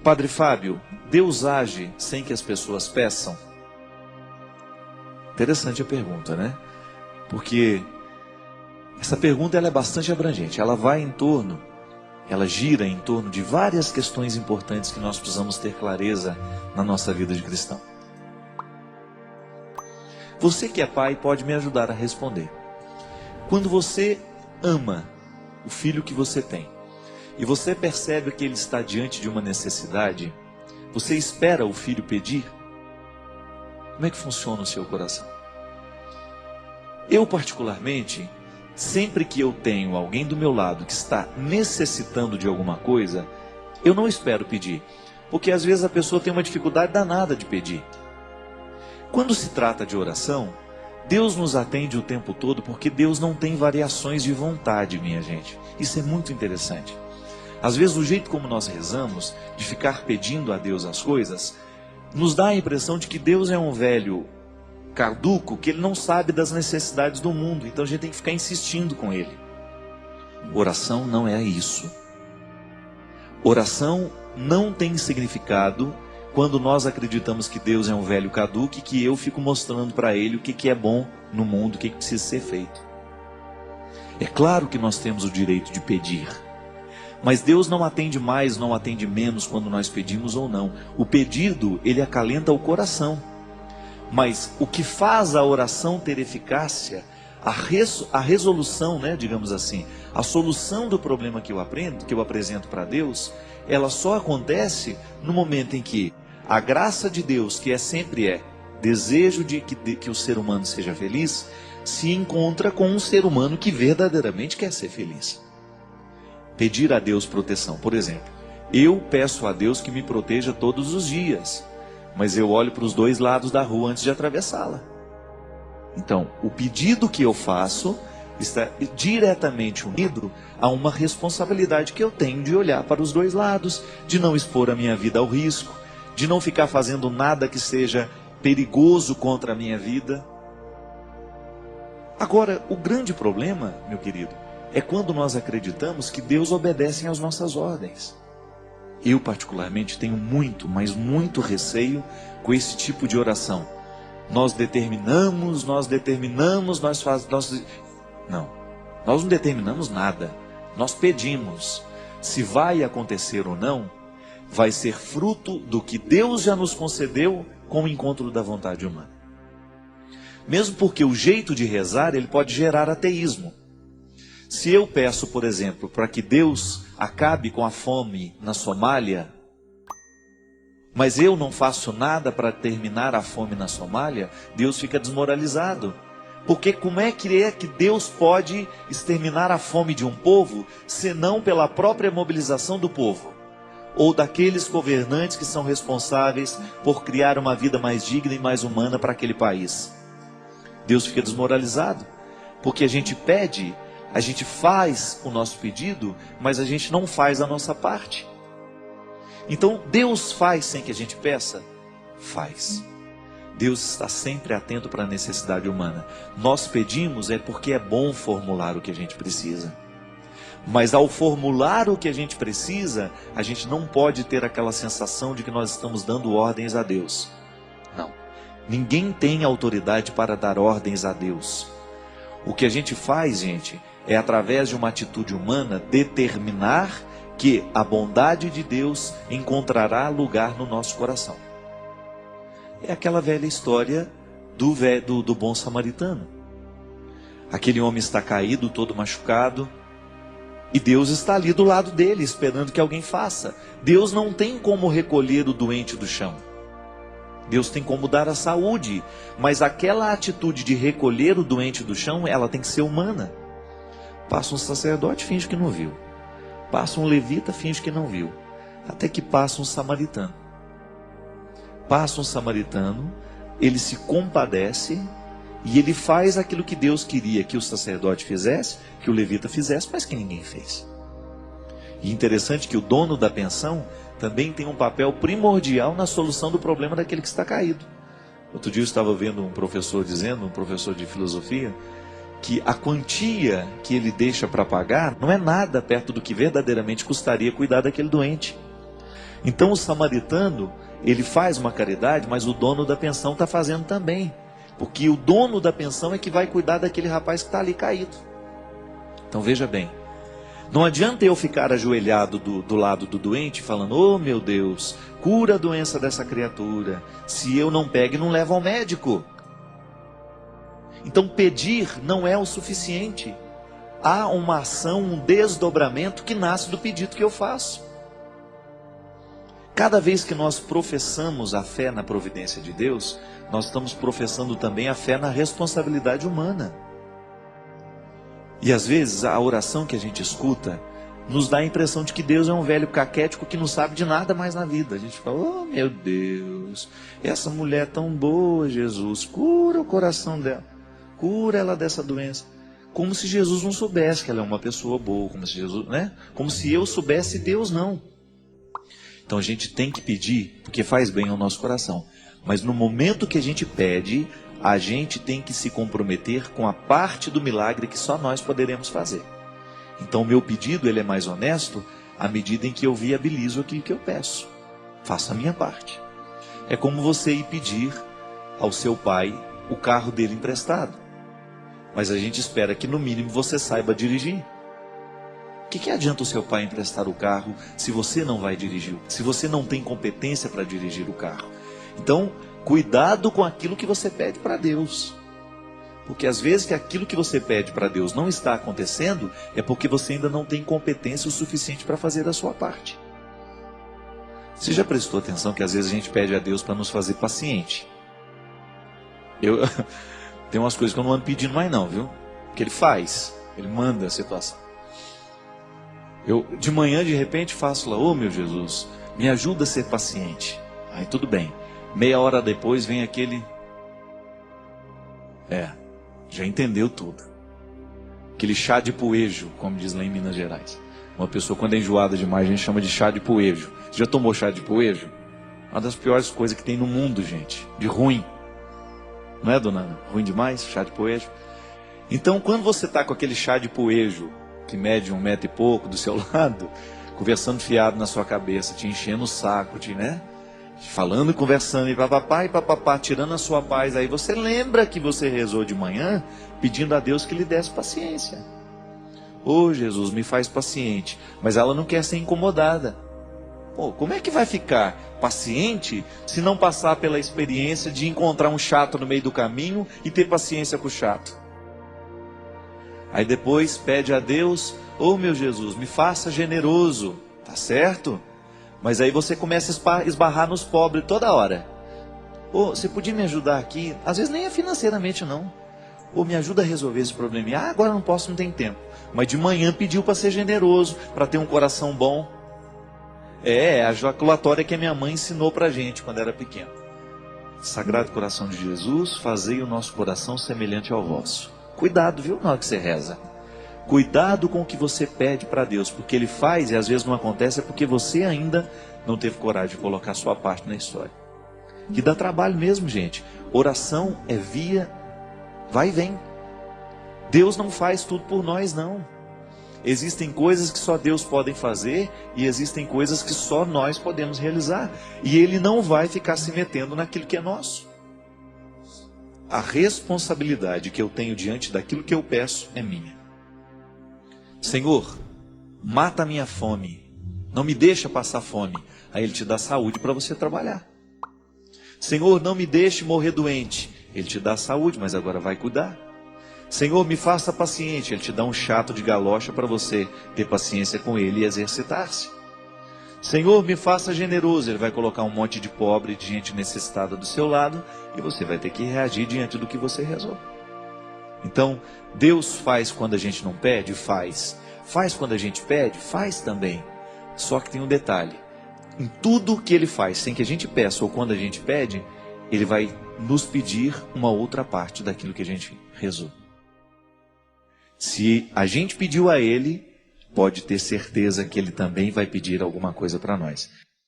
Padre Fábio, Deus age sem que as pessoas peçam? Interessante a pergunta, né? Porque essa pergunta ela é bastante abrangente. Ela gira em torno de várias questões importantes que nós precisamos ter clareza na nossa vida de cristão. Você que é pai pode me ajudar a responder. Quando você ama o filho que você tem, e você percebe que ele está diante de uma necessidade, você espera o filho pedir? Como é que funciona o seu coração? Eu particularmente, sempre que eu tenho alguém do meu lado que está necessitando de alguma coisa, eu não espero pedir, porque às vezes a pessoa tem uma dificuldade danada de pedir. Quando se trata de oração, Deus nos atende o tempo todo, porque Deus não tem variações de vontade, minha gente. Isso é muito interessante. Às vezes o jeito como nós rezamos, de ficar pedindo a Deus as coisas, nos dá a impressão de que Deus é um velho caduco, que ele não sabe das necessidades do mundo, então a gente tem que ficar insistindo com ele. Oração não é isso. Oração não tem significado quando nós acreditamos que Deus é um velho caduco e que eu fico mostrando para ele o que é bom no mundo, o que precisa ser feito. É claro que nós temos o direito de pedir, mas Deus não atende mais, não atende menos quando nós pedimos ou não. O pedido, ele acalenta o coração. Mas o que faz a oração ter eficácia, a resolução, né, digamos assim, a solução do problema que eu apresento para Deus, ela só acontece no momento em que a graça de Deus, que sempre é desejo de que o ser humano seja feliz, se encontra com um ser humano que verdadeiramente quer ser feliz. Pedir a Deus proteção, por exemplo, eu peço a Deus que me proteja todos os dias, mas eu olho para os dois lados da rua antes de atravessá-la. Então, o pedido que eu faço está diretamente unido a uma responsabilidade que eu tenho de olhar para os dois lados, de não expor a minha vida ao risco, de não ficar fazendo nada que seja perigoso contra a minha vida. Agora, o grande problema, meu querido, é quando nós acreditamos que Deus obedece às nossas ordens. Eu particularmente tenho muito, mas muito receio com esse tipo de oração. Nós determinamos, Não, nós não determinamos nada. Nós pedimos. Se vai acontecer ou não, vai ser fruto do que Deus já nos concedeu com o encontro da vontade humana. Mesmo porque o jeito de rezar, ele pode gerar ateísmo. Se eu peço, por exemplo, para que Deus acabe com a fome na Somália, mas eu não faço nada para terminar a fome na Somália, Deus fica desmoralizado. Porque como é que Deus pode exterminar a fome de um povo, senão pela própria mobilização do povo? Ou daqueles governantes que são responsáveis por criar uma vida mais digna e mais humana para aquele país? Deus fica desmoralizado, porque a gente pede, a gente faz o nosso pedido, mas a gente não faz a nossa parte. Então, Deus faz sem que a gente peça? Faz. Deus está sempre atento para a necessidade humana. Nós pedimos porque é bom formular o que a gente precisa. Mas ao formular o que a gente precisa, a gente não pode ter aquela sensação de que nós estamos dando ordens a Deus. Não. Ninguém tem autoridade para dar ordens a Deus. O que a gente faz, gente, é através de uma atitude humana determinar que a bondade de Deus encontrará lugar no nosso coração. É aquela velha história do bom samaritano. Aquele homem está caído, todo machucado, e Deus está ali do lado dele, esperando que alguém faça. Deus não tem como recolher o doente do chão. Deus tem como dar a saúde, mas aquela atitude de recolher o doente do chão, ela tem que ser humana. Passa um sacerdote, finge que não viu. Passa um levita, finge que não viu. Até que passa um samaritano. Passa um samaritano, ele se compadece e ele faz aquilo que Deus queria que o sacerdote fizesse, que o levita fizesse, mas que ninguém fez. E interessante que o dono da pensão também tem um papel primordial na solução do problema daquele que está caído. Outro dia eu estava vendo um professor dizendo, um professor de filosofia, que a quantia que ele deixa para pagar não é nada perto do que verdadeiramente custaria cuidar daquele doente. Então o samaritano, ele faz uma caridade, mas o dono da pensão está fazendo também. Porque o dono da pensão é que vai cuidar daquele rapaz que está ali caído. Então veja bem, não adianta eu ficar ajoelhado do lado do doente, falando, oh meu Deus, cura a doença dessa criatura, se eu não pego e não levo ao médico. Então pedir não é o suficiente. Há uma ação, um desdobramento que nasce do pedido que eu faço. Cada vez que nós professamos a fé na providência de Deus, nós estamos professando também a fé na responsabilidade humana. E às vezes a oração que a gente escuta nos dá a impressão de que Deus é um velho caquético que não sabe de nada mais na vida. A gente fala, oh meu Deus, essa mulher é tão boa, Jesus, cura o coração dela, cura ela dessa doença. Como se Jesus não soubesse que ela é uma pessoa boa, como se Jesus, né? Como se eu soubesse e Deus não. Então a gente tem que pedir, porque faz bem ao nosso coração. Mas no momento que a gente pede, a gente tem que se comprometer com a parte do milagre que só nós poderemos fazer. Então o meu pedido, ele é mais honesto à medida em que eu viabilizo aquilo que eu peço. Faço a minha parte. É como você ir pedir ao seu pai o carro dele emprestado. Mas a gente espera que no mínimo você saiba dirigir. O que adianta o seu pai emprestar o carro se você não vai dirigir? Se você não tem competência para dirigir o carro? Então, cuidado com aquilo que você pede para Deus. Porque às vezes que aquilo que você pede para Deus não está acontecendo, é porque você ainda não tem competência o suficiente para fazer a sua parte. Você já prestou atenção que às vezes a gente pede a Deus para nos fazer paciente? Tem umas coisas que eu não ando pedindo mais não, viu? Porque Ele faz, Ele manda a situação. Eu de manhã de repente faço lá, oh meu Jesus, me ajuda a ser paciente. Aí tudo bem. Meia hora depois vem aquele... já entendeu tudo. Aquele chá de poejo, como diz lá em Minas Gerais. Uma pessoa quando é enjoada demais, a gente chama de chá de poejo. Você já tomou chá de poejo? Uma das piores coisas que tem no mundo, gente. De ruim. Não é, dona Ana? Ruim demais, chá de poejo. Então, quando você está com aquele chá de poejo, que mede 1 metro e pouco do seu lado, conversando fiado na sua cabeça, te enchendo o saco, né? Falando e conversando, e papapá, tirando a sua paz, aí você lembra que você rezou de manhã, pedindo a Deus que lhe desse paciência. Ô Jesus, me faz paciente. Mas ela não quer ser incomodada. Pô, como é que vai ficar paciente se não passar pela experiência de encontrar um chato no meio do caminho e ter paciência com o chato? Aí depois pede a Deus, ô meu Jesus, me faça generoso, tá certo? Mas aí você começa a esbarrar nos pobres toda hora. Ô, você podia me ajudar aqui? Às vezes nem é financeiramente não. Ô, me ajuda a resolver esse probleminha. Ah, agora não posso, não tem tempo. Mas de manhã pediu para ser generoso, para ter um coração bom. É a jaculatória que a minha mãe ensinou para a gente quando era pequeno. Sagrado coração de Jesus, fazei o nosso coração semelhante ao vosso. Cuidado, viu, na hora que você reza. Cuidado com o que você pede para Deus, porque Ele faz e às vezes não acontece, é porque você ainda não teve coragem de colocar a sua parte na história. Que dá trabalho mesmo, gente. Oração é via, vai e vem. Deus não faz tudo por nós, não. Existem coisas que só Deus pode fazer e existem coisas que só nós podemos realizar. E Ele não vai ficar se metendo naquilo que é nosso. A responsabilidade que eu tenho diante daquilo que eu peço é minha. Senhor, mata a minha fome, não me deixa passar fome. Aí Ele te dá saúde para você trabalhar. Senhor, não me deixe morrer doente. Ele te dá saúde, mas agora vai cuidar. Senhor, me faça paciente. Ele te dá um chato de galocha para você ter paciência com ele e exercitar-se. Senhor, me faça generoso. Ele vai colocar um monte de pobre, de gente necessitada do seu lado, e você vai ter que reagir diante do que você rezou. Então, Deus faz quando a gente não pede? Faz. Faz quando a gente pede? Faz também. Só que tem um detalhe. Em tudo que Ele faz, sem que a gente peça ou quando a gente pede, Ele vai nos pedir uma outra parte daquilo que a gente rezou. Se a gente pediu a Ele, pode ter certeza que Ele também vai pedir alguma coisa para nós.